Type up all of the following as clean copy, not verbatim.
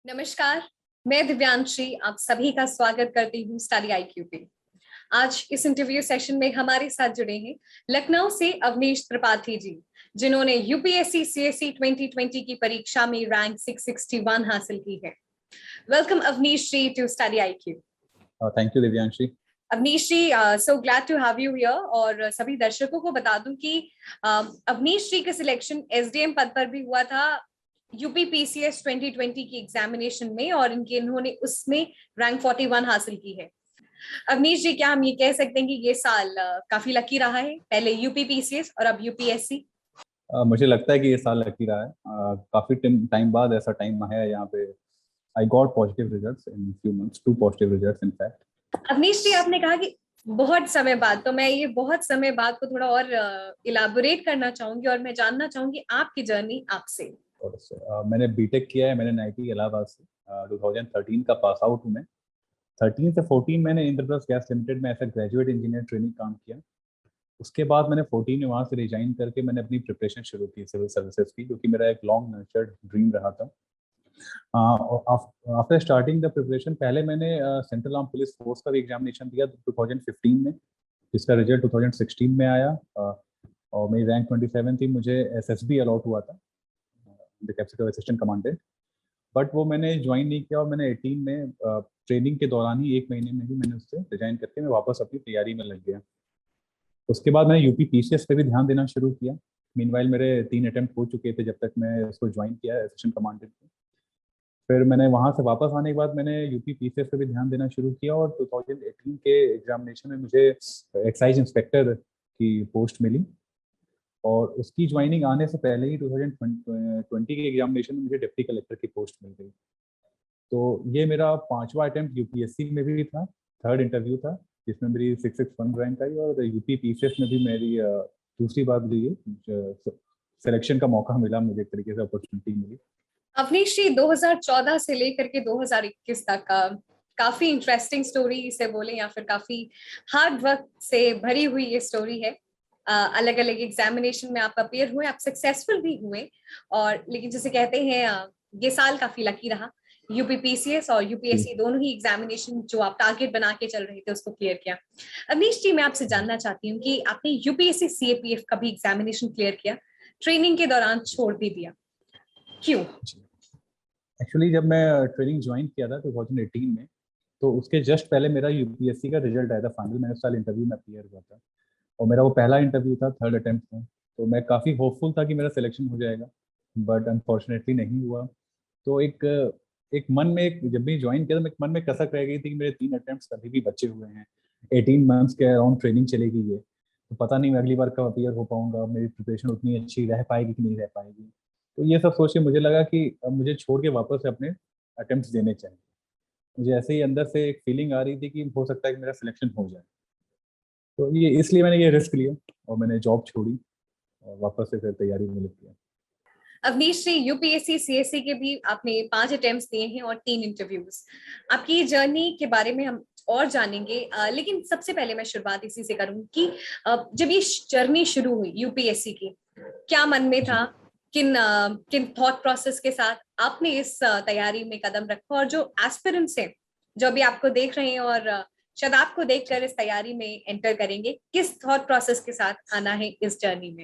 नमस्कार, मैं दिव्यांशी आप सभी का स्वागत करती हूँ स्टडी आईक्यू पे। आज इस इंटरव्यू सेशन में हमारे साथ जुड़े हैं लखनऊ से अवनीश त्रिपाठी जी, जिन्होंने यूपीएससी सीएससी 2020 की परीक्षा में रैंक 661 हासिल की है। Welcome Avnish ji to study IQ. Thank you Divyanshi. Avnish ji, so glad to have you here. और सभी दर्शकों को बता दूं कि अवनीश जी का सिलेक्शन एसडीएम पद पर भी हुआ था यूपी पीसीएस 2020 की एग्जामिनेशन में, और इन्होंने उसमें रैंक 41 हासिल की है। अवनीश जी, क्या हम ये कह सकते हैं कि ये साल काफी लकी रहा है, पहले यूपी पीसीएस और अब यूपीएससी? मुझे लगता है कि ये साल लकी रहा है। काफी टाइम बाद ऐसा टाइम है यहाँ पे। I got positive results in few months, 2 positive results in fact. Avnish ji, आपने कहा कि बहुत समय बाद, तो मैं ये बहुत समय बाद को थोड़ा और इलाबोरेट करना चाहूंगी और मैं जानना चाहूंगी आपकी जर्नी आपसे। मैंने बीटेक किया है, मैंने नाइटी इलाहाबाद से 2013 का पास आउट हूँ मैं। 13 से 14 मैंने इंद्रप्रस्थ गैस लिमिटेड में as a graduate engineer training काम किया। उसके बाद मैंने 14 में वहाँ से रिजाइन करके मैंने अपनी प्रिपरेशन शुरू की सिविल सर्विसेज की, क्योंकि मेरा एक लॉन्ग नर्चर्ड ड्रीम रहा था। आफ्टर स्टार्टिंग द प्रिपरेशन, पहले मैंने सेंट्रल आर्म पुलिस फोर्स का भी एग्जामिनेशन दिया 2015 में, जिसका रिजल्ट 2016 में आया। और मेरी रैंक 27 थी। मुझे एसएसबी अलॉट हुआ था, the capacity of assistant commandant, but वो मैंने ज्वाइन नहीं किया। और मैंने 18 में ट्रेनिंग के दौरान ही 1 महीने में ही मैंने उससे रिजाइन करके मैं वापस अपनी तैयारी में लग गया। उसके बाद मैंने यूपी पीसीएस पे भी ध्यान देना शुरू किया। मीनवाइल मेरे 3 अटेम्प्ट हो चुके थे जब तक मैं उसको ज्वाइन किया असिस्टेंट कमांडेंट में। फिर मैंने वहाँ से वापस आने के बाद मैंने यूपी पीसीएस पे भी ध्यान देना शुरू किया, और 2018 के एग्जामिनेशन में मुझे एक्साइज इंस्पेक्टर की पोस्ट मिली। और उसकी ज्वाइनिंग आने से पहले ही 2020 के एग्जामिनेशन में मुझे डिप्टी कलेक्टर की पोस्ट मिल गई। तो ये मेरा 5वां अटेम्प्ट यूपीएससी में भी था, 3rd इंटरव्यू था, जिसमें मेरी 661 रैंक आई। और यूपी पीसीएस में भी मेरी दूसरी बार मुझे सिलेक्शन का मौका मिला, मुझे एक तरीके से अपॉर्चुनिटी मिली। अवनीश जी, 2014 से लेकर के 2021 तक का काफी इंटरेस्टिंग स्टोरी से बोले या फिर काफी हार्ड वर्क से भरी हुई ये स्टोरी है। अलग अलग एग्जामिनेशन में आप अपेयर हुए, आप सक्सेसफुल भी हुए, और लेकिन जैसे कहते हैं ये साल काफी लकी रहा। यूपी पीसीएस और यूपीएससी दोनों ही एग्जामिनेशन जो आप टारगेट बना के चल रहे थे उसको क्लियर किया। अवनीश जी, मैं आपसे जानना चाहती हूँ कि आपने यूपीएससी सीएपीएफ का भी एग्जामिनेशन क्लियर किया, ट्रेनिंग के दौरान छोड़ भी दिया, क्यों? एक्चुअली जब मैं ट्रेनिंग ज्वाइन किया था 2018 में, तो उसके जस्ट पहले मेरा यूपीएससी का रिजल्ट आया था फाइनल। मैंने उस साल इंटरव्यू में अपीयर हुआ था, और मेरा वो पहला इंटरव्यू था, 3rd अटेम्प्ट था। तो मैं काफ़ी होपफुल था कि मेरा सिलेक्शन हो जाएगा, बट अनफॉर्चुनेटली नहीं हुआ। तो एक एक मन में, एक जब भी ज्वाइन किया तो एक मन में कसक रह गई थी कि मेरे 3 अटेम्प्ट अभी भी बचे हुए हैं। 18 मंथ्स के अराउंड ट्रेनिंग चलेगी ये, तो पता नहीं मैं अगली बार कब अपीयर हो पाऊंगा, मेरी प्रिपरेशन उतनी अच्छी रह पाएगी कि नहीं रह पाएगी। तो ये सब सोच के मुझे लगा कि अब मुझे छोड़ के वापस से अपने अटेम्प्ट देने चाहिए। मुझे ऐसे ही अंदर से एक फीलिंग आ रही थी कि हो सकता है कि मेरा सिलेक्शन हो जाए। तो ये इसलिए मैंने ये रिस्क लिया और मैंने जॉब छोड़ी और वापस से फिर तैयारी में लग गया। अवनीश जी, यूपीएससी सीएससी के भी आपने 5 अटेम्प्ट्स दिए हैं और 3 इंटरव्यूज। आपकी जर्नी के बारे में हम और जानेंगे, लेकिन सबसे पहले मैं शुरुआत इसी से करूंगी कि जब ये जर्नी शुरू हुई यूपीएससी की, क्या मन में था, किन थॉट प्रोसेस के साथ आपने इस तैयारी में कदम रखा, और जो एस्पिरेंट्स हैं जो अभी आपको देख रहे हैं और शायद आपको देखकर इस तैयारी में एंटर करेंगे, किस थॉट प्रोसेस के साथ आना है इस जर्नी में?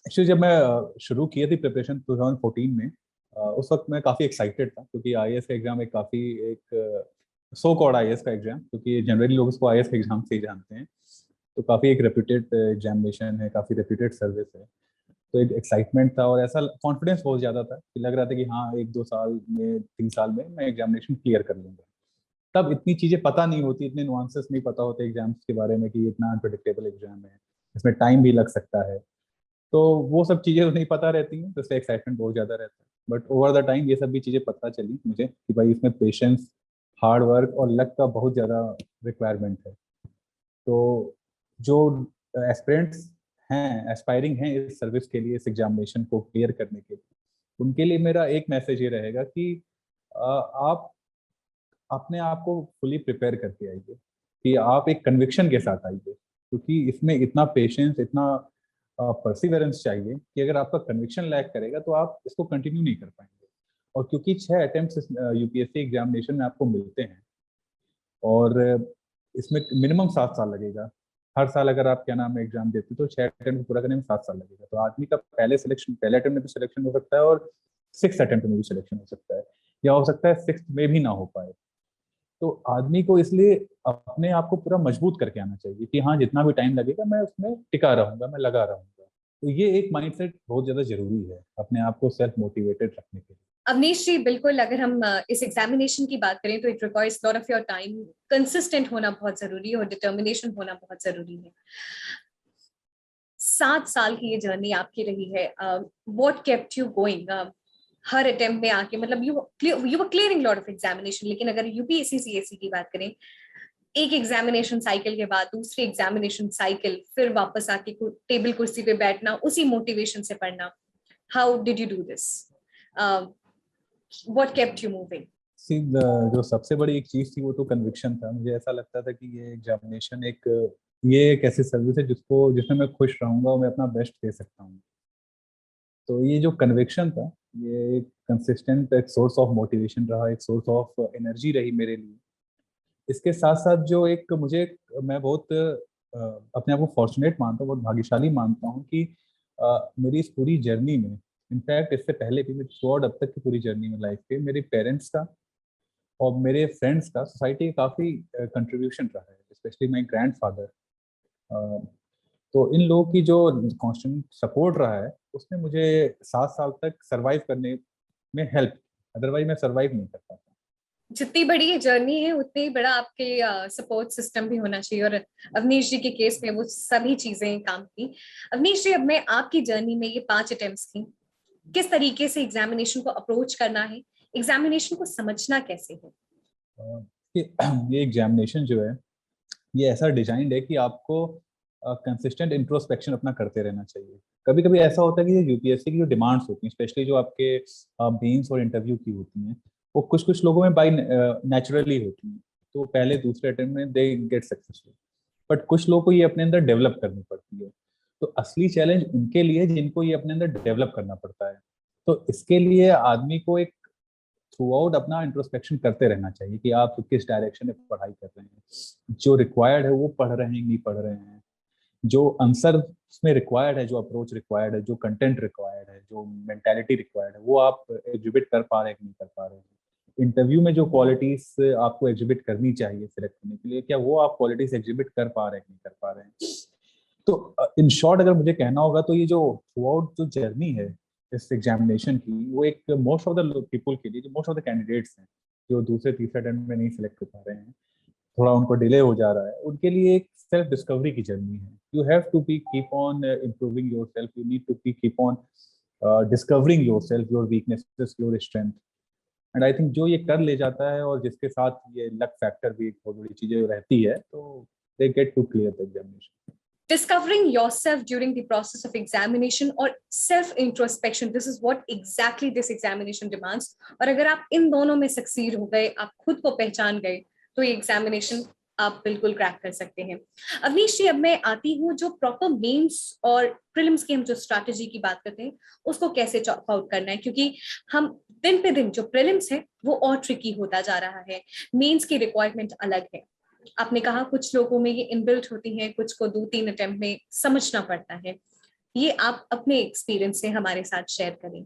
एक्चुअली जब मैं शुरू किया थी प्रिपरेशन 2014 में, उस वक्त मैं काफ़ी एक्साइटेड था, क्योंकि आईएएस का एग्जाम एक सो कॉल्ड आईएएस का एग्जाम, क्योंकि जनरली लोग उसको आईएएस के एग्जाम से ही जानते हैं। तो काफ़ी एक रेप्यूटेड एग्जामिनेशन है, काफ़ी रेप्यूटेड सर्विस है। तो एक एक्साइटमेंट था और ऐसा कॉन्फिडेंस बहुत ज़्यादा था कि लग रहा था कि हाँ, 1-2 साल में, 3 साल में मैं एग्जामिनेशन क्लियर कर लूँगा। तब इतनी चीज़ें पता नहीं होती, इतने नुआंसेस नहीं पता होते एग्जाम्स के बारे में कि इतना अनप्रडिक्टेबल एग्जाम है, इसमें टाइम भी लग सकता है। तो वो सब चीज़ें तो नहीं पता रहती हैं, तो इससे एक्साइटमेंट बहुत ज़्यादा रहता है। बट ओवर द टाइम ये सब भी चीज़ें पता चली मुझे कि भाई इसमें पेशेंस, हार्ड वर्क और लक का बहुत ज़्यादा रिक्वायरमेंट है। तो जो एस्पिरेंट्स हैं, एस्पायरिंग हैं इस सर्विस के लिए, इस एग्जामिनेशन को क्लियर करने के लिए, उनके लिए मेरा एक मैसेज ये रहेगा कि आप अपने आप को फुली प्रिपेयर करके आइए, कि आप एक कन्विक्शन के साथ आइए, क्योंकि इसमें इतना पेशेंस, इतना परसिवरेंस चाहिए कि अगर आपका कन्विक्शन लैक करेगा तो आप इसको कंटिन्यू नहीं कर पाएंगे। और क्योंकि 6 अटेम्प्ट यूपीएससी एग्जामिनेशन में आपको मिलते हैं और इसमें मिनिमम 7 साल लगेगा। हर साल अगर आप क्या नाम है एग्जाम देते हो तो 6 अटेम्प्ट पूरा करने में 7 साल लगेगा। तो आदमी का पहले अटेम्प्ट में भी सिलेक्शन हो सकता है और 6 अटेम्प्ट में भी सिलेक्शन हो सकता है, या हो सकता है 6 में भी ना हो पाए। तो आदमी को इसलिए अपने आप को पूरा मजबूत करके आना चाहिए कि हाँ जितना भी टाइम लगेगा मैं उसमें टिका रहूंगा, मैं लगा रहूंगा। तो ये एक माइंडसेट बहुत ज्यादा जरूरी है अपने आप को सेल्फ मोटिवेटेड रखने के लिए। अवनीश जी, बिल्कुल, अगर हम इस एग्जामिनेशन की बात करें तो it requires lot of your time. Consistent होना बहुत जरूरी है और डिटर्मिनेशन होना बहुत जरूरी है। 7 साल की ये जर्नी आपकी रही है। What kept you going her attempt में आके? मतलब you were clearing lot of examination, लेकिन अगर यूपीएससी सीएससी की बात करें, एक एग्जामिनेशन साइकिल के बाद दूसरी एग्जामिनेशन साइकिल, फिर वापस आके टेबल कुर्सी पे बैठना, उसी मोटिवेशन से पढ़ना, how did you do this? What kept you moving? See जो सबसे बड़ी एक चीज थी वो तो कन्विक्शन था। मुझे ऐसा लगता था कि ये एग्जामिनेशन ये एक ऐसी सर्विस है जिसमें मैं खुश रहूंगा और मैं अपना बेस्ट दे सकता हूँ। तो ये जो कन्विक्शन था ये एक कंसिस्टेंट एक सोर्स ऑफ मोटिवेशन रहा, एक सोर्स ऑफ एनर्जी रही मेरे लिए। इसके साथ साथ जो एक मुझे मैं बहुत अपने आप को फॉर्चुनेट मानता हूँ, बहुत भाग्यशाली मानता हूँ कि मेरी इस पूरी जर्नी में, इनफैक्ट इससे पहले भी मैं थ्रू आउट अब तक की पूरी जर्नी में लाइफ के, मेरे पेरेंट्स का और मेरे फ्रेंड्स का, सोसाइटी का काफ़ी कंट्रीब्यूशन रहा है, स्पेशली माई ग्रैंडफादर। तो इन लोगों की जो कांस्टेंट सपोर्ट रहा है उसने मुझे 7 साल तक सरवाइव करने में हेल्प, अदरवाइज मैं सरवाइव नहीं कर पाता। जितनी बड़ी ये जर्नी है उतनी ही बड़ा आपके सपोर्ट सिस्टम भी होना चाहिए, और अवनीश जी के केस में वो सभी चीजें काम की। अवनीश जी, अब मैं आपकी जर्नी में ये 5 अटेम्प्ट्स थी, किस तरीके से एग्जामिनेशन को अप्रोच करना है, एग्जामिनेशन को समझना कैसे है? ये एग्जामिनेशन जो है ये ऐसा डिजाइंड है कि आपको कंसिस्टेंट इंट्रोस्पेक्शन अपना करते रहना चाहिए। कभी कभी ऐसा होता है कि यूपीएससी की जो डिमांड्स होती हैं, स्पेशली जो आपके मेंस और इंटरव्यू की होती हैं, वो कुछ कुछ लोगों में बाई नेचुरली होती हैं, तो पहले दूसरे अटेम्प्ट में दे गेट सक्सेसफुल। बट कुछ लोगों को ये अपने अंदर डेवलप करनी पड़ती है। तो असली चैलेंज उनके लिए जिनको ये अपने अंदर डेवलप करना पड़ता है। तो इसके लिए आदमी को एक थ्रू आउट अपना इंट्रोस्पेक्शन करते रहना चाहिए कि आप किस डायरेक्शन में पढ़ाई कर रहे हैं, जो रिक्वायर्ड है वो पढ़ रहे हैं नहीं पढ़ रहे हैं, जो आंसर में रिक्वायर्ड है, जो अप्रोच रिक्वायर्ड है, जो कंटेंट रिक्वायर्ड है, जो मेंटालिटी रिक्वायर्ड है, वो आप एग्जिबिट कर पा रहे हैं कि नहीं कर पा रहे हैं। इंटरव्यू में जो क्वालिटीज आपको एग्जिबिट करनी चाहिए सिलेक्ट होने के लिए, क्या वो आप क्वालिटीज एग्जिबिट कर पा रहे हैं कि नहीं कर पा रहे हैं। तो इन शॉर्ट अगर मुझे कहना होगा तो ये जो थ्रू आउट जो जर्नी है इस एग्जामिनेशन की, वो एक मोस्ट ऑफ द पीपल के लिए, जो मोस्ट ऑफ द कैंडिडेट्स हैं जो दूसरे तीसरे अटेम्प्ट में नहीं सिलेक्ट हो पा रहे हैं, थोड़ा उनको डिले हो जा रहा है, उनके लिए एक सेल्फ डिस्कवरी की जर्नी है। You have to be keep on improving yourself, you need to be keep on discovering yourself, your weaknesses, your strength. And I think जो ये कर ले जाता है और जिसके साथ ये लक फैक्टर भी एक बहुत बड़ी चीज रहती है, तो they get to clear the examination. Discovering yourself during the process of examination or self introspection, this is what exactly this examination demands. और अगर आप इन दोनों में सक्सीड हो गए, आप खुद को पहचान गए, तो ये एग्जामिनेशन आप बिल्कुल क्रैक कर सकते हैं। अवनीश जी, अब मैं आती हूँ जो प्रॉपर मेंस और प्रीलिम्स की हम जो स्ट्रैटेजी की बात करते हैं उसको कैसे चॉप आउट करना है, क्योंकि हम दिन पे दिन जो प्रीलिम्स है वो और ट्रिकी होता जा रहा है, मेंस की रिक्वायरमेंट अलग है। आपने कहा कुछ लोगों में ये इनबिल्ट होती हैं, कुछ को 2-3 अटेम्प्ट में समझना पड़ता है। ये आप अपने एक्सपीरियंस से हमारे साथ शेयर करें।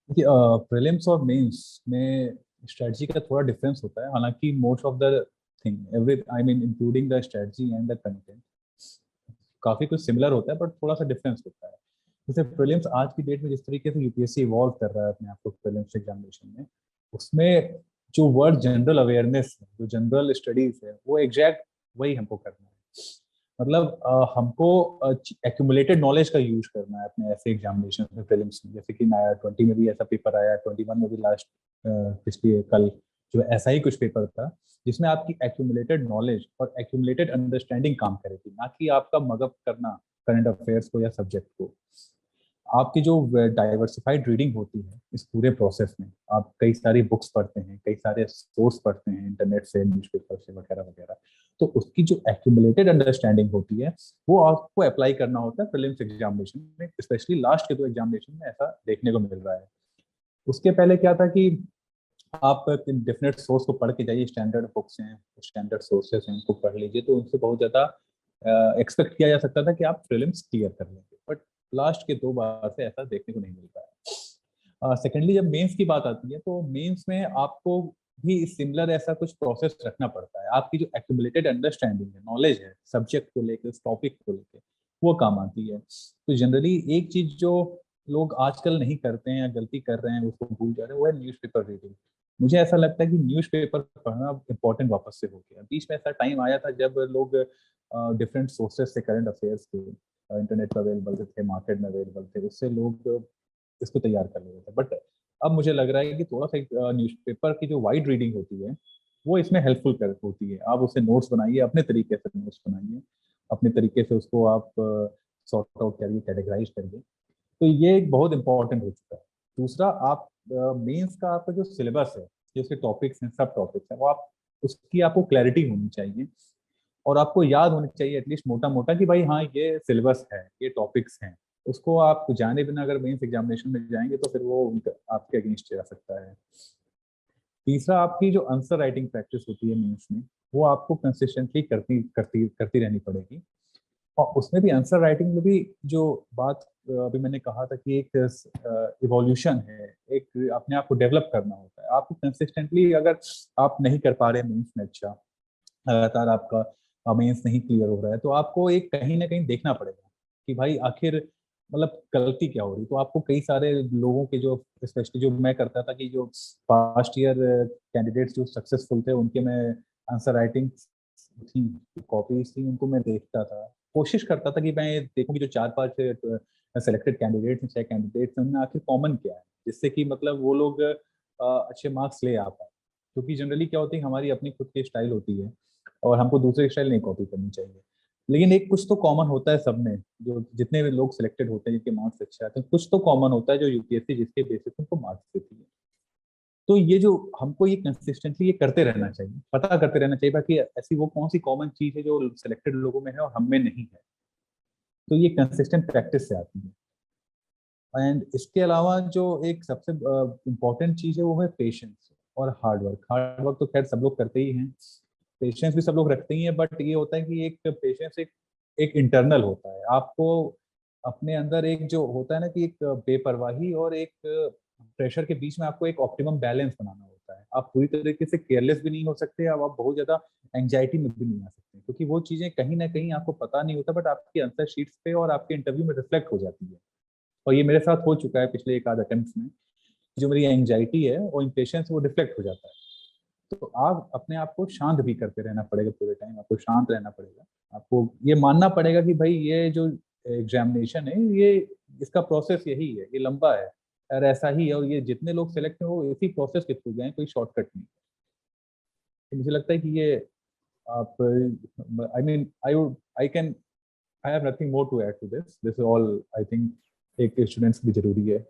प्रीलिम्स और मेंस में स्ट्रेटजी का थोड़ा डिफरेंस होता है, हालांकि most of the thing every I mean including the strategy and the content काफी कुछ सिमिलर होता है, बट थोड़ा सा डिफरेंस होता है। जैसे प्रीलिम्स आज की डेट में जिस तरीके से यूपीएससी इवॉल्व कर रहा है अपने आप को प्रीलिम्स एग्जामिनेशन में, उसमें जो वर्ड जनरल अवेयरनेस है, जो जनरल स्टडीज है, वो एग्जैक्ट वही हमको करना है। मतलब हमको एक्यूमुलेटेड नॉलेज का यूज करना है अपने ऐसे एग्जामिनेशन में, प्रीलिम्स में। जैसे कि 20 में भी ऐसा पेपर आया, 21 में भी लास्ट पिछले कल जो ऐसा ही कुछ पेपर था, जिसमें आपकी एक्यूमुलेटेड नॉलेज और एक्यूमुलेटेड अंडरस्टैंडिंग काम करेगी, ना कि आपका मगअप करना करंट अफेयर्स को या सब्जेक्ट को। आपकी जो डाइवर्सिफाइड रीडिंग होती है इस पूरे प्रोसेस में, आप कई सारी बुक्स पढ़ते हैं, कई सारे सोर्स पढ़ते हैं इंटरनेट से, न्यूज़पेपर से वगैरह वगैरह, तो उसकी जो एक्यूमुलेटेड अंडरस्टैंडिंग होती है वो आपको अप्लाई करना होता है प्रीलिम्स एग्जामिनेशन में, स्पेशली लास्ट के 2 एग्जामिनेशन में ऐसा देखने को मिल रहा है। उसके पहले क्या था कि आप डेफिनेट सोर्स को पढ़ के जाइए, स्टैंडर्ड बुक्स हैं, स्टैंडर्ड सोर्सेस हैं, उनको पढ़ लीजिए, तो उनसे बहुत ज़्यादा एक्सपेक्ट किया जा सकता था कि आप प्रीलिम्स क्लियर कर लेंगे, बट लास्ट के 2 बार से ऐसा देखने को नहीं मिल रहा है। सेकेंडली जब मेंस की बात आती है तो मेंस में आपको भी सिमिलर ऐसा कुछ प्रोसेस रखना पड़ता है। आपकी जो एक्यूमुलेटेड अंडरस्टैंडिंग है, नॉलेज है सब्जेक्ट को लेकर, उस टॉपिक को लेकर, वो काम आती है। तो जनरली एक चीज जो लोग आजकल नहीं करते हैं या गलती कर रहे हैं, उसको भूल जा रहे हैं, वो है न्यूज़पेपर रीडिंग। मुझे ऐसा लगता है कि न्यूज़पेपर पढ़ना इम्पोर्टेंट वापस से हो गया। बीच में ऐसा टाइम आया था जब लोग डिफरेंट सोर्सेज से करंट अफेयर्स के इंटरनेट पर अवेलेबल थे, मार्केट में अवेलेबल थे, उससे लोग इसको तैयार कर लेते थे। बट अब मुझे लग रहा है कि थोड़ा सा न्यूज़पेपर की जो वाइड रीडिंग होती है वो इसमें हेल्पफुल कर होती है। आप उससे नोट्स बनाइए, अपने तरीके से नोट्स बनाइए, अपने तरीके से उसको आप सॉर्ट आउट करिए, कैटेगराइज करिए। तो ये एक बहुत इंपॉर्टेंट हो चुका है। दूसरा, आप मेंस का आपका जो सिलेबस है, जो उसके टॉपिक्स हैं, सब टॉपिक्स हैं, वो आप उसकी आपको क्लैरिटी होनी चाहिए और आपको याद होनी चाहिए एटलीस्ट मोटा मोटा कि भाई हाँ ये सिलेबस है, ये टॉपिक्स हैं। उसको आप जाने बिना अगर मेंस एग्जामिनेशन में जाएंगे तो फिर वो आपके अगेंस्ट जा सकता है। तीसरा, आपकी जो आंसर राइटिंग प्रैक्टिस होती है मेंस में, वो आपको कंसिस्टेंटली करती करती करती रहनी पड़ेगी। और उसमें भी आंसर राइटिंग में भी जो बात अभी मैंने कहा था कि एक इवोल्यूशन है, एक अपने आप को डेवलप करना होता है। आपको कंसिस्टेंटली अगर आप नहीं कर पा रहे मेंस में अच्छा, लगातार आपका मेंस नहीं क्लियर हो रहा है, तो आपको एक कहीं ना कहीं देखना पड़ेगा कि भाई आखिर मतलब गलती क्या हो रही। तो आपको कई सारे लोगों के जो, स्पेशली जो मैं करता था कि जो पास्ट ईयर कैंडिडेट्स जो सक्सेसफुल थे उनके मैं आंसर राइटिंग थी, कॉपीज थी, उनको मैं देखता था, कोशिश करता था कि मैं देखूं कि जो 4-5 सेलेक्टेड कैंडिडेट्स हैं, 6 कैंडिडेट्स हैं, उनमें आखिर कॉमन क्या है, जिससे कि मतलब वो लोग अच्छे मार्क्स ले आ पाए। क्योंकि जनरली क्या होती है, हमारी अपनी खुद की स्टाइल होती है और हमको दूसरे की स्टाइल नहीं कॉपी करनी चाहिए। लेकिन एक कुछ तो कॉमन होता है सब में, जो जितने भी लोग सिलेक्टेड होते हैं जिनके मार्क्स अच्छे आते हैं, कुछ तो कॉमन होता है जो यूपीएससी जिसके बेसिस पे उनको मार्क्स देती है। तो ये जो हमको ये कंसिस्टेंटली ये करते रहना चाहिए, पता करते रहना चाहिए बाकी ऐसी वो कौन सी कॉमन चीज है जो सिलेक्टेड लोगों में है और हम में नहीं है। तो ये कंसिस्टेंट प्रैक्टिस से आती है। एंड इसके अलावा जो एक सबसे इम्पोर्टेंट चीज है वो है पेशेंस और हार्ड वर्क। हार्ड वर्क तो खैर सब लोग करते ही हैं, पेशेंस भी सब लोग रखते ही हैं, बट ये होता है कि एक पेशेंस एक इंटरनल होता है। आपको अपने अंदर एक जो होता है ना कि एक बेपरवाही और एक प्रेशर के बीच में आपको एक ऑप्टिमम बैलेंस बनाना होता है। आप पूरी तरीके से केयरलेस भी नहीं हो सकते, अब आप बहुत ज्यादा एंजाइटी में भी नहीं आ सकते, क्योंकि वो चीजें कहीं ना कहीं आपको पता नहीं होता बट आपकी आंसर शीट्स पे और आपके इंटरव्यू में रिफ्लेक्ट हो जाती है। और ये मेरे साथ हो चुका है पिछले एक आध अटेम्प्ट में। जो मेरी एंजाइटी है और इम्पेशंस वो रिफ्लेक्ट हो जाता है। तो आप अपने आप को शांत भी करते रहना पड़ेगा, पूरे टाइम आपको शांत रहना पड़ेगा। आपको ये मानना पड़ेगा कि भाई ये जो एग्जामिनेशन है ये, इसका प्रोसेस यही है, ये लंबा है और ऐसा ही है, और ये जितने लोग सेलेक्ट हैं वो इसी प्रोसेस के थ्रू गए, कोई शॉर्टकट नहीं। तो मुझे लगता है कि ये आप, I mean I can, I have nothing more to add to this all. I think एक स्टूडेंट्स की जरूरी है।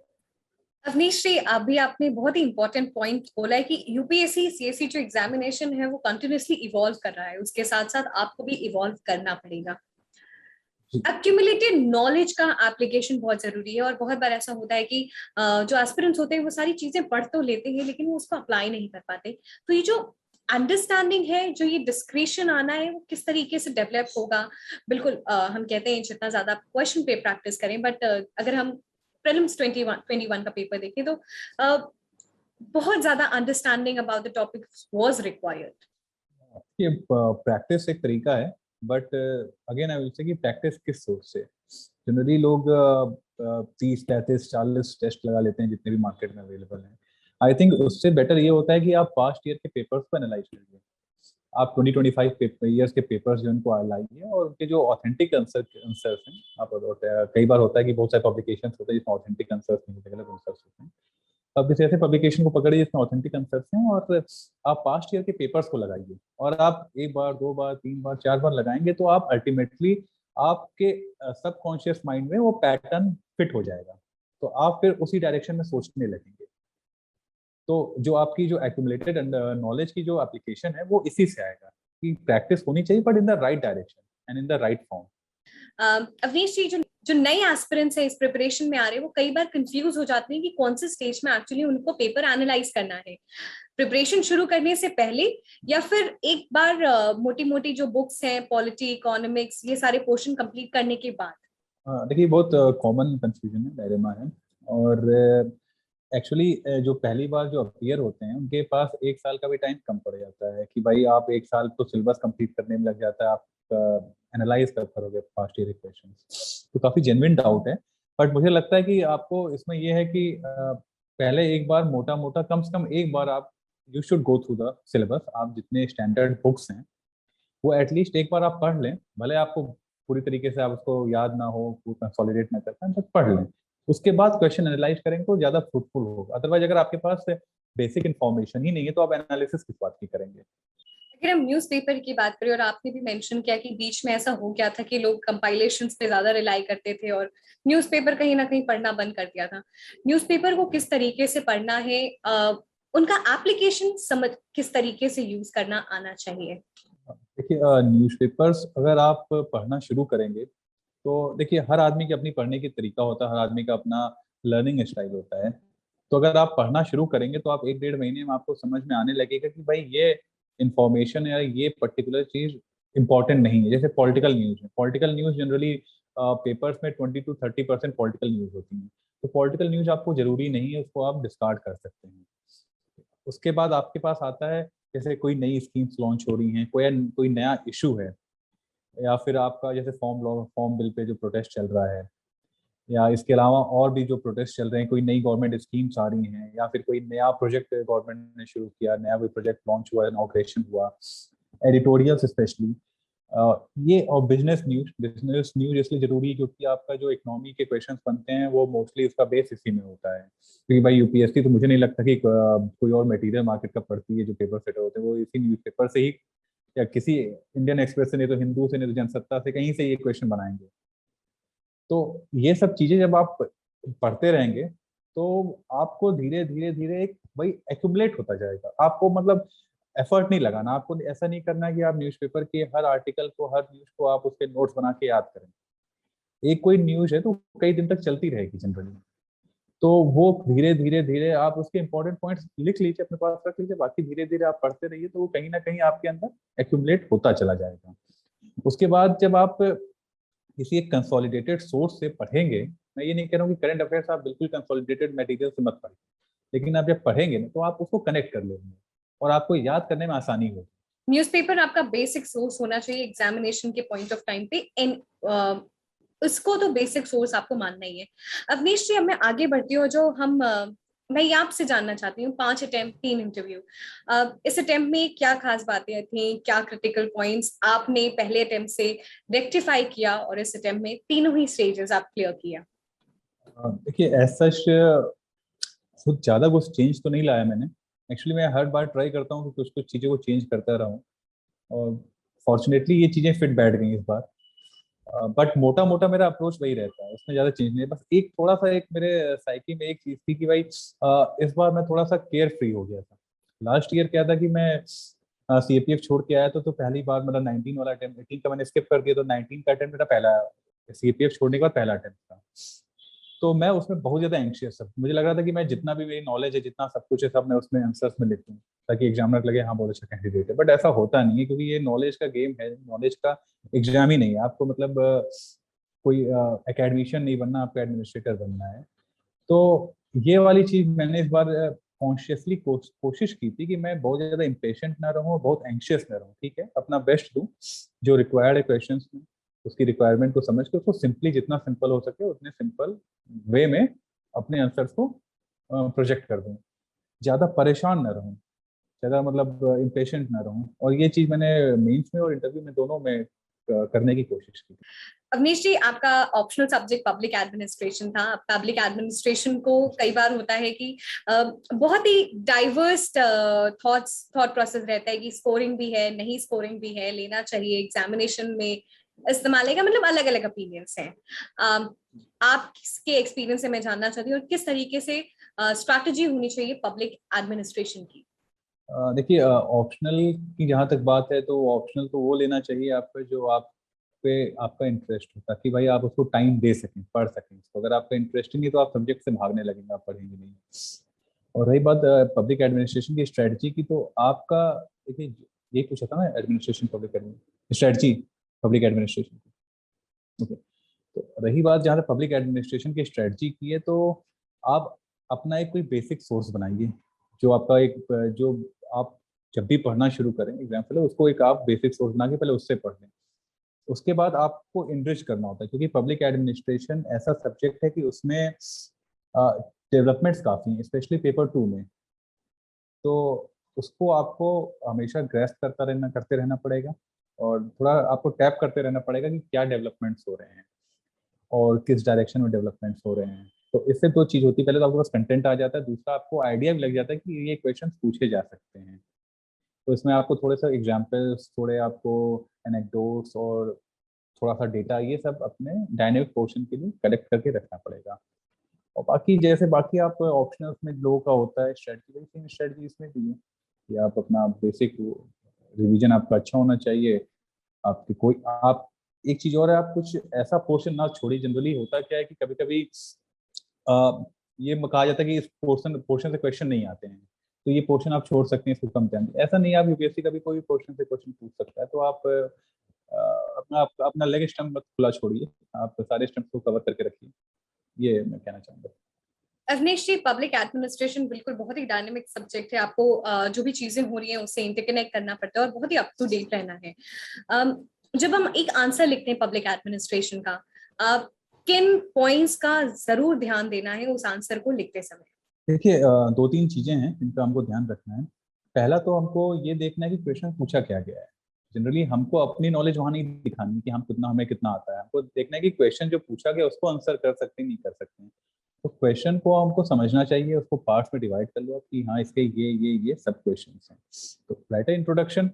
अवनीश जी, अभी आपने बहुत ही इंपॉर्टेंट पॉइंट बोला है कि यूपीएससी सीएससी जो एग्जामिनेशन है वो कंटिन्यूअसली इवॉल्व कर रहा है, उसके साथ साथ आपको भी इवॉल्व करना पड़ेगा। एक्यूमुलेटेड नॉलेज का एप्लीकेशन बहुत जरूरी है, और बहुत बार ऐसा होता है कि जो एस्पिरेंट्स होते हैं वो सारी चीजें पढ़ तो लेते हैं लेकिन वो उसको अप्लाई नहीं कर पाते। तो ये जो अंडरस्टैंडिंग है, जो ये डिस्क्रिप्शन आना है, वो किस तरीके से डेवलप होगा। बिल्कुल हम कहते हैं जितना ज्यादा क्वेश्चन पे प्रैक्टिस करें, बट अगर हम प्रीलिम्स 21 का पेपर देखें तो बहुत ज्यादा understanding about the topic was required. ये प्रैक्टिस एक तरीका है, but again I will say कि प्रैक्टिस किस सोर्स से। जनरली लोग 30, 35, 40 टेस्ट लगा लेते हैं जितने भी मार्केट में अवेलेबल हैं। आई थिंक उससे बेटर ये होता है कि आप पास्ट ईयर के पेपर्स को एनालाइज करिए। आप 20-25 ईयर्स के पेपर्स जो उनको लाइए और उनके जो ऑथेंटिक आंसर्स हैं, आप कई बार होता है कि बहुत सारे पब्लिकेशन होते हैं जिसमें ऑथेंटिक आंसर्स नहीं होते, गलत आंसर्स होते हैं। अब किसी ऐसे पब्लिकेशन को पकड़िए जिसमें ऑथेंटिक आंसर्स हैं और आप पास्ट ईयर के पेपर्स को लगाइए, और आप एक बार, दो बार, तीन बार, चार बार लगाएंगे तो आप अल्टीमेटली आपके सबकॉन्शियस माइंड में वो पैटर्न फिट हो जाएगा। तो आप फिर उसी डायरेक्शन में सोचने लगेंगे। तो जो आपकी जो एक्यूमुलेटेड नॉलेज की जो एप्लीकेशन है वो इसी से आएगा कि प्रैक्टिस होनी चाहिए, but in the right direction and in the right form. Avnish ji, जो जो नए एस्पिरेंट्स है इस प्रिपरेशन में आ रहे हैं, वो कई बार कंफ्यूज हो जाते हैं कि कौन से स्टेज में एक्चुअली उनको पेपर एनालाइज करना है, प्रिपरेशन शुरू करने से पहले या फिर एक बार मोटी मोटी जो बुक्स हैं पॉलिटी इकोनॉमिक्स ये सारे पोर्शन कंप्लीट करने के बाद। देखिए बहुत कॉमन कंफ्यूजन है, डायलेमा है। और एक्चुअली जो पहली बार जो अपियर होते हैं उनके पास एक साल का भी टाइम कम पड़ जाता है कि भाई आप एक साल तो सिलेबस कंप्लीट करने में लग जाता है, आप एनालाइज कर करोगे पास्ट ईयर क्वेश्चन, तो काफ़ी जेन्युइन डाउट है। बट मुझे लगता है कि आपको इसमें यह है कि पहले एक बार मोटा मोटा कम से कम एक बार आप you should go through the syllabus. आप जितने स्टैंडर्ड बुक्स हैं वो एटलीस्ट एक बार आप पढ़ लें, भले आपको पूरी तरीके से आप उसको याद ना हो, कंसोलिडेट ना कर पाए, बट पढ़ लें। उसके बाद क्वेश्चन एनालाइज करेंगे तो ज्यादा फ्रूटफुल होगा। अदरवाइज अगर आपके पास बेसिक इन्फॉर्मेशन ही नहीं है तो आप एनालिसिस किस बात की करेंगे। अगर हम न्यूज़पेपर की बात करें, और आपने भी मेंशन किया कि बीच में ऐसा हो गया था कि लोग कंपाइलेशंस पे ज्यादा रिलाई करते थे और न्यूज़पेपर कहीं ना कहीं पढ़ना बंद कर दिया था, न्यूज़पेपर को किस तरीके से पढ़ना है, उनका एप्लीकेशन समझ किस तरीके से यूज करना आना चाहिए। देखिए न्यूज़पेपर्स अगर आप पढ़ना शुरू करेंगे तो देखिए हर आदमी की अपनी पढ़ने की तरीका होता है, हर आदमी का अपना लर्निंग स्टाइल होता है। तो अगर आप पढ़ना शुरू करेंगे तो आप एक डेढ़ महीने में आपको समझ में आने लगेगा कि भाई ये इंफॉर्मेशन या ये पर्टिकुलर चीज इंपॉर्टेंट नहीं है। जैसे पॉलिटिकल न्यूज है, पॉलिटिकल न्यूज जनरली पेपर्स में 20 to 30% पॉलिटिकल न्यूज होती है। तो पॉलिटिकल न्यूज आपको जरूरी नहीं है, उसको आप डिस्कार्ड कर सकते हैं। उसके बाद आपके पास आता है जैसे कोई नई स्कीम्स लॉन्च हो रही हैं, कोई नया इशू है, या फिर आपका जैसे फॉर्म बिल पे जो प्रोटेस्ट चल रहा है, या इसके अलावा और भी जो प्रोटेस्ट चल रहे हैं, कोई नई गवर्नमेंट स्कीम्स आ रही हैं, या फिर कोई नया प्रोजेक्ट गवर्नमेंट ने शुरू किया, नया कोई प्रोजेक्ट लॉन्च हुआ, इनॉग्रेशन हुआ, एडिटोरियल्स स्पेशली ये। और बिजनेस न्यूज इसलिए जरूरी है क्योंकि आपका जो इकोनॉमी के क्वेश्चंस बनते हैं वो मोस्टली उसका बेस इसी में होता है। क्योंकि भाई यूपीएससी तो मुझे नहीं लगता कि कोई और मटेरियल मार्केट का पढ़ती है। जो पेपर सेटर होते हैं वो इसी न्यूज़पेपर से ही, या किसी इंडियन एक्सप्रेस से, नहीं तो हिंदू से, नहीं तो जनसत्ता से, कहीं से ये क्वेश्चन बनाएंगे। तो ये सब चीजें जब आप पढ़ते रहेंगे तो आपको धीरे धीरे धीरे एक वही एक्यूमुलेट होता जाएगा। आपको मतलब एफर्ट नहीं लगाना, आपको ऐसा नहीं करना कि आप न्यूज़पेपर के हर आर्टिकल को, हर न्यूज को आप उसके नोट्स बना के याद करें। एक कोई न्यूज है तो कई दिन तक चलती रहेगी जनरली, तो वो धीरे धीरे धीरे आप उसके इंपॉर्टेंट पॉइंट्स लिख लीजिए, अपने पास रख लीजिए, बाकी धीरे धीरे आप पढ़ते रहिए, तो वो कहीं ना कहीं आपके अंदर एक्यूमुलेट होता चला जाएगा। उसके बाद जब आप किसी एक कंसोलिडेटेड सोर्स से पढ़ेंगे, मैं ये नहीं कह रहा हूँ कि करंट अफेयर्स आप बिल्कुल कंसोलिडेटेड मटेरियल से मत पढ़ें, लेकिन आप जब पढ़ेंगे ना तो आप उसको कनेक्ट कर लेंगे और आपको याद करने में आसानी होगी। न्यूज़पेपर आपका बेसिक सोर्स होना चाहिए एग्जामिनेशन के पॉइंट ऑफ टाइम पे, उसको तो बेसिक सोर्स आपको मानना ही है। अवनीश जी, अब मैं आगे बढ़ती हूँ। जो हम मैं ये आपसे जानना चाहती हूँ, 5 अटेम्प्ट 3 इंटरव्यू, इस अटेम्प्ट में क्या खास बातें थी, क्या क्रिटिकल पॉइंट्स आपने पहले अटेम्प्ट से रेक्टिफाई किया और इस अटेम्प्ट में तीनों ही स्टेजेस आप क्लियर किया? देखिए ऐसा कुछ ज्यादा कुछ चेंज तो नहीं लाया मैंने। एक्चुअली मैं हर बार ट्राई करता हूँ कि कुछ कुछ चीज़ें को चेंज करता रहूँ, और फॉर्चुनेटली ये चीज़ें फिट बैठ गई इस बार। बट मोटा मोटा मेरा अप्रोच वही रहता है, उसमें ज्यादा चेंज नहीं है। बस एक थोड़ा सा एक मेरे साइकी में एक चीज थी कि भाई इस बार मैं थोड़ा सा केयर फ्री हो गया था। लास्ट ईयर क्या था कि मैं सीएपीएफ छोड़ के आया तो पहली बार मेरा 19 वाला अटेम्प्ट, 18 का मैंने स्किप कर दिया, तो 19 का अटेम्प्ट मेरा पहला, सीएपीएफ छोड़ने के बाद पहला अटेम्प्ट था। तो मैं उसमें बहुत ज्यादा एंशियस था, मुझे लग रहा था कि मैं जितना भी मेरी नॉलेज है, जितना सब कुछ है, सब मैं उसमें आंसर्स में लिख दूँ ताकि एग्जामिनर लगे हाँ बहुत अच्छा कैंडिडेट है। बट ऐसा होता नहीं है, क्योंकि ये नॉलेज का गेम है, नॉलेज का एग्जाम ही नहीं है। आपको मतलब कोई एकेडमिशियन नहीं बनना, आपको एडमिनिस्ट्रेटर बनना है। तो ये वाली चीज मैंने इस बार कॉन्शियसली कोशिश की थी कि मैं बहुत ज्यादा इम्पेशेंट ना रहूँ, बहुत एंशियस ना रहूँ। ठीक है, अपना बेस्ट दूँ, जो रिक्वायर्ड है क्वेश्चन में उसकी रिक्वायरमेंट को समझ के उसको सिंपली, जितना सिंपल हो सके उतने सिंपल वे में अपने आंसर्स को प्रोजेक्ट कर दूं। ज्यादा परेशान ना रहूं, ज्यादा मतलब इम्पेशेंट ना रहूं। और ये चीज मैंने मेंस में और इंटरव्यू में दोनों में करने की कोशिश की। अवनीश जी, आपका ऑप्शनल सब्जेक्ट पब्लिक एडमिनिस्ट्रेशन था। पब्लिक एडमिनिस्ट्रेशन को कई बार होता है कि बहुत ही डाइवर्स थॉट प्रोसेस रहता है कि स्कोरिंग भी है, नहीं स्कोरिंग भी है, लेना चाहिए एग्जामिनेशन में इस्तेमाल है, मतलब अलग अलग ओपिनियंस हैं। आपके एक्सपीरियंस से मैं जानना चाहती हूँ, और किस तरीके से स्ट्रैटेजी होनी चाहिए पब्लिक एडमिनिस्ट्रेशन की? देखिए, ऑप्शनल की जहाँ तक बात है तो ऑप्शनल तो वो लेना चाहिए आपका जो आप पे आपका इंटरेस्ट हो, ताकि भाई आप उसको टाइम दे सकें, पढ़ सकें उसको। अगर आपका इंटरेस्ट ही नहीं तो आप सब्जेक्ट से भागने लगेंगे, आप पढ़ेंगे नहीं। और रही बात पब्लिक एडमिनिस्ट्रेशन की स्ट्रेटजी की, तो आपका देखिए, ये पूछा था ना, administration public administration strategy, public administration की। ओके, तो रही बात जहाँ तक पब्लिक एडमिनिस्ट्रेशन की स्ट्रेटजी की है, तो आप अपना एक कोई बेसिक सोर्स बनाइए, जो आपका एक जो आप जब भी पढ़ना शुरू करें एग्जाम पहले उसको एक आप बेसिक सोर्स बना के पहले उससे पढ़ लें। उसके बाद आपको इनरिच करना होता है, क्योंकि पब्लिक एडमिनिस्ट्रेशन ऐसा सब्जेक्ट है कि उसमें डेवलपमेंट्स काफ़ी हैं, स्पेशली पेपर 2 में। तो उसको आपको हमेशा ग्रेस्प करते रहना पड़ेगा, और थोड़ा आपको टैप करते रहना पड़ेगा कि क्या डेवलपमेंट्स हो रहे हैं और किस डायरेक्शन में डेवलपमेंट्स हो रहे हैं। तो इससे दो चीज़ होती है, पहले तो आपके पास कंटेंट आ जाता है, दूसरा आपको आइडिया भी लग जाता है कि ये क्वेश्चन पूछे जा सकते हैं। तो इसमें आपको थोड़े सा एग्जाम्पल्स, थोड़े आपको एनेक्डोट्स और थोड़ा सा डेटा, ये सब अपने डायनेमिक पोर्शन के लिए कलेक्ट करके रखना पड़ेगा। और बाकी जैसे बाकी आप ऑप्शनल्स में लोगों का होता है स्ट्रेटजी, सेम स्ट्रेटजी इसमें भी है कि आप अपना बेसिक रिवीजन आपका अच्छा होना चाहिए। आपके कोई आप एक चीज और है, आप कुछ ऐसा पोर्शन ना छोड़िए। जनरली होता क्या है कि कभी कभी ये कहा जाता है कि इस पोर्शन पोर्शन से क्वेश्चन नहीं आते हैं, तो ये पोर्शन आप छोड़ सकते हैं, इसको कम ध्यान दें। ऐसा नहीं है, आप यूपीएससी का भी कोई पोर्शन से क्वेश्चन पूछ सकता है, तो आप अपना अपना लेग स्टम्प मत खुला छोड़िए, आप सारे स्टम्प को कवर करके रखिए। ये मैं कहना चाहूंगा। अवनीश जी, पब्लिक एडमिनिस्ट्रेशन बिल्कुल बहुत ही डायनेमिक सब्जेक्ट है। आपको जो भी चीजें हो रही हैं उससे इंटरकनेक्ट करना पड़ता है और बहुत ही अप टू डेट रहना है। अम, जब हम एक आंसर लिखते हैं पब्लिक एडमिनिस्ट्रेशन का, किन पॉइंट्स का जरूर ध्यान देना है उस आंसर को लिखते समय? देखिए, दो तीन चीजें हैं जिनका हमको ध्यान रखना है। पहला तो हमको ये देखना है कि क्वेश्चन पूछा क्या गया है। जनरली हमको अपनी नॉलेज वहां नहीं दिखानी कि हमें कितना आता है। हमको देखना है कि क्वेश्चन जो पूछा गया उसको आंसर कर सकते हैं नहीं कर सकते हैं। तो क्वेश्चन को हमको समझना चाहिए, उसको पार्ट्स में डिवाइड कर लो आप कि हाँ इसके ये सब क्वेश्चन हैं। तो write a introduction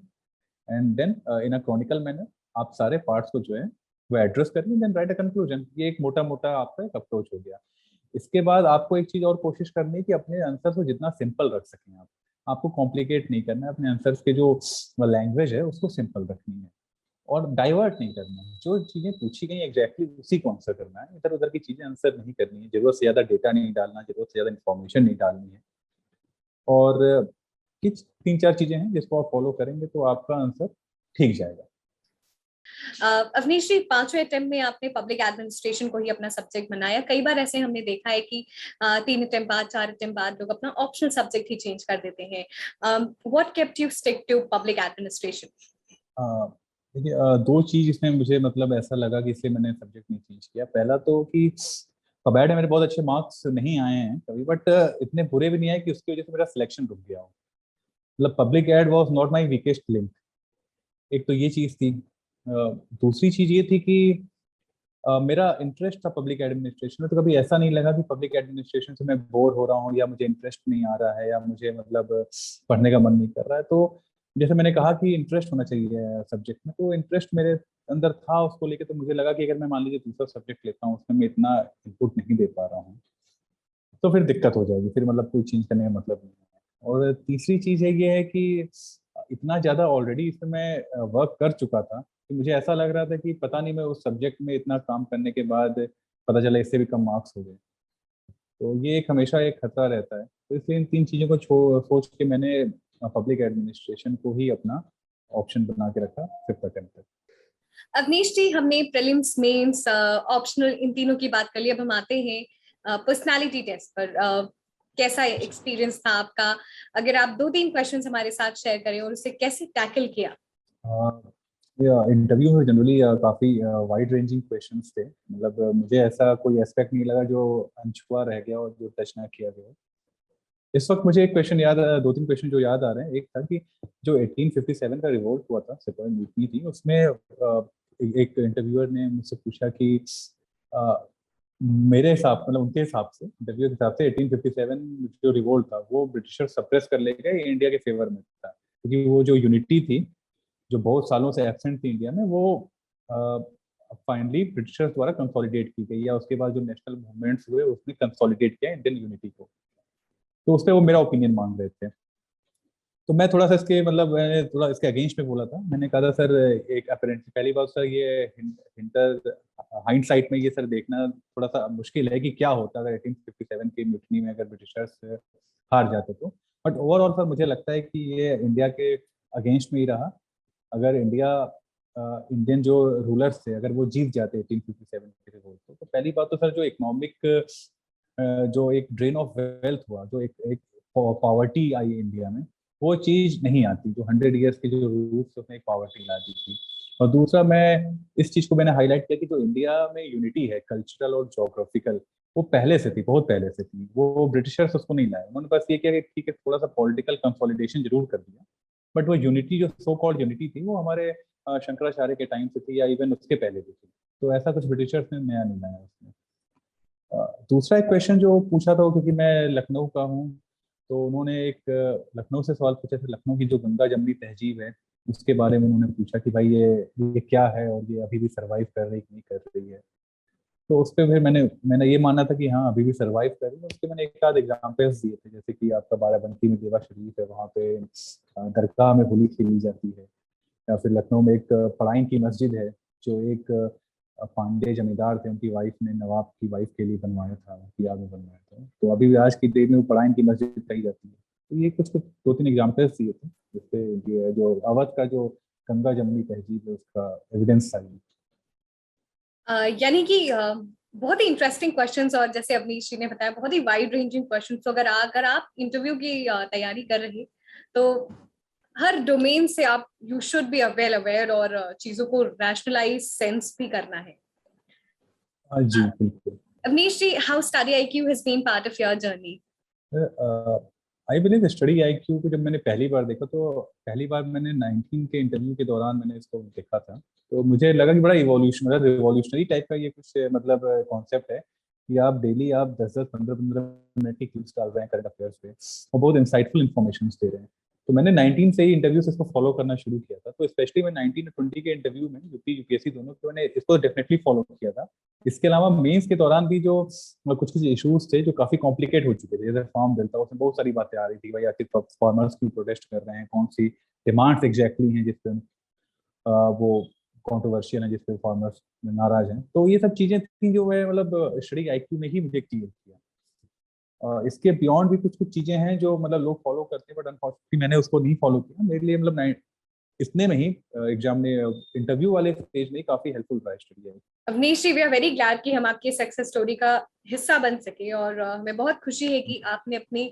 and then in a chronicle manner आप सारे पार्ट्स को जो है वो एड्रेस करिए, देन राइट अ कंक्लूजन। ये एक मोटा मोटा आपका एक अप्रोच हो गया। इसके बाद आपको एक चीज और कोशिश करनी है कि अपने आंसर को जितना सिंपल रख सकें आप। आपको कॉम्प्लिकेट नहीं करना है, अपने आंसर्स के जो लैंग्वेज है उसको सिंपल रखनी है और डाइवर्ट नहीं करना है। जो चीजें पूछी गई एग्जैक्टली उसी को आंसर करना है, इधर उधर की चीजें आंसर नहीं करनी है। जरूरत से ज्यादा डेटा नहीं डालना, जरूरत से ज्यादा इन्फॉर्मेशन नहीं डालनी है। और कुछ तीन चार चीजें हैं जिसको आप फॉलो करेंगे तो आपका आंसर ठीक जाएगा। अवनीश जी, 5वें अटेम्प्ट में आपने पब्लिक एडमिनिस्ट्रेशन को ही अपना सब्जेक्ट बनाया। कई बार ऐसे हमने देखा है कि 3 अटेम्प्ट बाद, 4 अटेम्प्ट बाद लोग अपना ऑप्शनल सब्जेक्ट ही चेंज कर देते हैं। What kept you stick to public administration? देखिए, दो चीज इसमें मुझे मतलब ऐसा लगा कि इसलिए मैंने सब्जेक्ट नहीं चेंज किया। पहला तो कि कबैड में मेरे बहुत अच्छे मार्क्स नहीं आए हैं कभी, बट इतने बुरे भी नहीं आए कि उसकी वजह से मेरा सिलेक्शन रुक गया हो। मतलब public ad was not my weakest link. एक तो ये चीज थी। दूसरी चीज ये थी कि मेरा इंटरेस्ट था पब्लिक एडमिनिस्ट्रेशन में, तो कभी ऐसा नहीं लगा कि पब्लिक एडमिनिस्ट्रेशन से मैं बोर हो रहा हूँ या मुझे इंटरेस्ट नहीं आ रहा है या मुझे मतलब पढ़ने का मन नहीं कर रहा है। तो जैसे मैंने कहा कि इंटरेस्ट होना चाहिए सब्जेक्ट में, तो इंटरेस्ट मेरे अंदर था उसको लेके। तो मुझे लगा कि अगर मैं मान लीजिए दूसरा सब्जेक्ट लेता हूँ उसमें मैं इतना इनपुट नहीं दे पा रहा हूँ तो फिर दिक्कत हो जाएगी, फिर मतलब कोई चेंज करने का मतलब नहीं है। और तीसरी चीज है ये है कि इतना ज्यादा ऑलरेडी इसमें मैं वर्क कर चुका था कि मुझे ऐसा लग रहा था कि पता नहीं मैं उस सब्जेक्ट में इतना काम करने के बाद पता चला इससे भी कम मार्क्स हो गए। तो ये एक हमेशा एक खतरा रहता है। तो इसलिए इन तीन चीजों को सोच के मैंने पब्लिक एडमिनिस्ट्रेशन को ही अपना ऑप्शन बना के रखा 5th अटेम्प्ट तक। अवनीश जी, हमने प्रीलिम्स, मेंस, ऑप्शनल, इन तीनों की बात कर ली। अब हम आते हैं पर्सनालिटी टेस्ट पर। कैसा एक्सपीरियंस था आपका? अगर आप 2-3 क्वेश्चंस हमारे साथ शेयर करें और उसे कैसे टैकल किया? इंटरव्यू में जनरली काफ़ी वाइड रेंजिंग क्वेश्चंस थे। मतलब मुझे ऐसा कोई एस्पेक्ट नहीं लगा जो अनछुआ रह गया और जो टच ना किया गया। इस वक्त मुझे एक क्वेश्चन याद, दो तीन क्वेश्चन जो याद आ रहे हैं। एक था कि जो 1857 का रिवोल्ट हुआ था, सिपाही म्यूटनी थी, उसमें एक इंटरव्यूअर ने मुझसे पूछा कि अ, मेरे हिसाब मतलब उनके हिसाब से, इंटरव्यू के हिसाब से 1857 जो रिवोल्ट था वो ब्रिटिशर सप्रेस कर ले गए, ये इंडिया के फेवर में था। क्योंकि वो जो यूनिटी थी जो बहुत सालों से एब्सेंट थी इंडिया में, वो फाइनली ब्रिटिशर्स द्वारा कंसोलिडेट की गई, या उसके बाद जो नेशनल मूवमेंट्स हुए उसने कंसोलिडेट किया इंडियन यूनिटी को। तो उस पर वो मेरा ओपिनियन मांग रहे थे। तो मैं थोड़ा सा इसके मतलब मैंने थोड़ा इसके अगेंस्ट में बोला था। मैंने कहा था सर, एक अपेरेंटली पहली बात सर, ये इंटर हाइंडसाइट में ये सर देखना थोड़ा सा मुश्किल है कि क्या होता अगर 1857 की म्यूटनी में अगर ब्रिटिशर्स हार जाते तो। बट ओवरऑल सर मुझे लगता है कि ये इंडिया के अगेंस्ट में ही रहा। अगर इंडियन जो रूलर्स थे अगर वो जीत जाते 1857 के रिवोल्ट तो पहली बात तो सर जो इकोनॉमिक जो एक ड्रेन ऑफ वेल्थ हुआ, जो एक पॉवर्टी आई इंडिया में, वो चीज नहीं आती जो 100 ईयर्स के जो रूल्स उसने एक पॉवर्टी ला दी थी। और दूसरा मैं इस चीज को मैंने हाईलाइट किया कि जो इंडिया में यूनिटी है कल्चरल और जोग्राफिकल, वो पहले से थी, बहुत पहले से थी। वो ब्रिटिशर्स उसको नहीं लाए, उन्होंने बस ये किया कि ठीक है थोड़ा सा पॉलिटिकल कंसोलिडेशन जरूर कर दिया, बट वो यूनिटी जो सो कॉल्ड यूनिटी थी वो हमारे शंकराचार्य के टाइम से थी, या इवन उसके पहले भी थी। तो ऐसा कुछ ब्रिटिशर्स ने नया नहीं लाया उसमें। दूसरा एक क्वेश्चन जो पूछा था वो, क्योंकि मैं लखनऊ का हूँ, तो उन्होंने एक लखनऊ से सवाल पूछा था, लखनऊ की जो गंगा जमनी तहजीब है उसके बारे में उन्होंने पूछा कि भाई ये क्या है और ये अभी भी सरवाइव कर रही कि नहीं कर रही है। तो उस पर फिर मैंने ये माना था कि हाँ अभी भी सरवाइव कर रही है। उसके मैंने एक आध एग्जाम्पल्स दिए थे, जैसे कि आपका बाराबंकी में देवा शरीफ है, वहाँ पे दरगाह में होली खेली जाती है। या फिर लखनऊ में एक पढ़ाई की मस्जिद है जो एक पांडे जमींदार थे, उनकी वाइफ ने नवाब की वाइफ के लिए बनवाया था, उनकी याद में बनवाया था। तो अभी भी आज की डेट में वो पढ़ाई की मस्जिद कही जाती है। तो ये कुछ कुछ दो तीन एग्जाम्पल्स दिए थे जिससे ये जो अवध का जो गंगा जमनी तहजीब है उसका एविडेंस चाहिए। यानी कि बहुत ही इंटरेस्टिंग क्वेश्चंस, और जैसे अवनीश जी ने बताया बहुत ही वाइड रेंजिंग क्वेश्चंस। तो अगर आप इंटरव्यू की तैयारी कर रहे तो हर डोमेन से आप you should be well aware, और चीजों को रैशनलाइज सेंस भी करना है। जी बिल्कुल। Avnish ji, how Study IQ has been part of your journey? I believe Study IQ को जब मैंने पहली बार देखा, तो पहली बार मैंने 19 के इंटरव्यू के दौरान मैंने इसको देखा था, तो मुझे लगा कि बड़ा इवोल्यूशन मतलब रिवॉल्यूशनरी टाइप का ये कुछ मतलब कॉन्सेप्ट है कि आप डेली आप 10-10 15-15 मिनट की क्लिप्स डाल रहे हैं करंट अफेयर्स पे और बहुत इंसाइटफुल इन्फॉर्मेशन दे रहे हैं। तो मैंने 19 से ही इंटरव्यू से इसको फॉलो करना शुरू किया था। तो स्पेशली मैं 19 और 20 के इंटरव्यू में यूपी यूपीएससी दोनों के मैंने इसको डेफिनेटली फॉलो किया था। इसके अलावा मेंस के दौरान भी जो कुछ कुछ इश्यूज थे जो काफी कॉम्प्लिकेट हो चुके थे, जैसे फॉर्म बिल था उसमें बहुत सारी बातें आ रही थी, भाई आखिर फार्मर्स क्यों प्रोटेस्ट कर रहे हैं, कौन सी डिमांड्स एग्जैक्टली हैं जिस पे वो कंट्रोवर्शियल है, जिस पे फार्मर्स नाराज हैं। तो ये सब चीजें थी जो मैं मतलब स्टडी आईक्यू में ही मुझे क्लियर किया। इसके बियॉन्ड भी कुछ कुछ चीजें हैं जो मतलब लोग फॉलो करते हैं, बट अनफॉर्चुनेटली मैंने उसको नहीं फॉलो किया। मेरे लिए मतलब इतने में ही एग्जाम में इंटरव्यू वाले स्टेज में ही काफी हेल्पफुल रहा स्टडी है। अवनीश जी, वी आर वेरी ग्लैड कि हम आपकी सक्सेस स्टोरी का हिस्सा बन सके, और हमें बहुत खुशी है कि आपने अपनी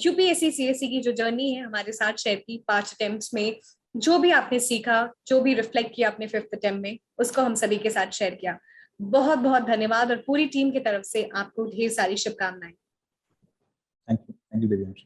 यूपीएससी सीएससी की जो जर्नी है हमारे साथ शेयर की। 5 अटेम्प्ट्स में जो भी आपने सीखा, जो भी रिफ्लेक्ट किया अपने 5th अटेम्प्ट में, उसको हम सभी के साथ शेयर किया। बहुत बहुत धन्यवाद, और पूरी टीम की तरफ से आपको ढेर सारी शुभकामनाएं। Thank you Divyansh.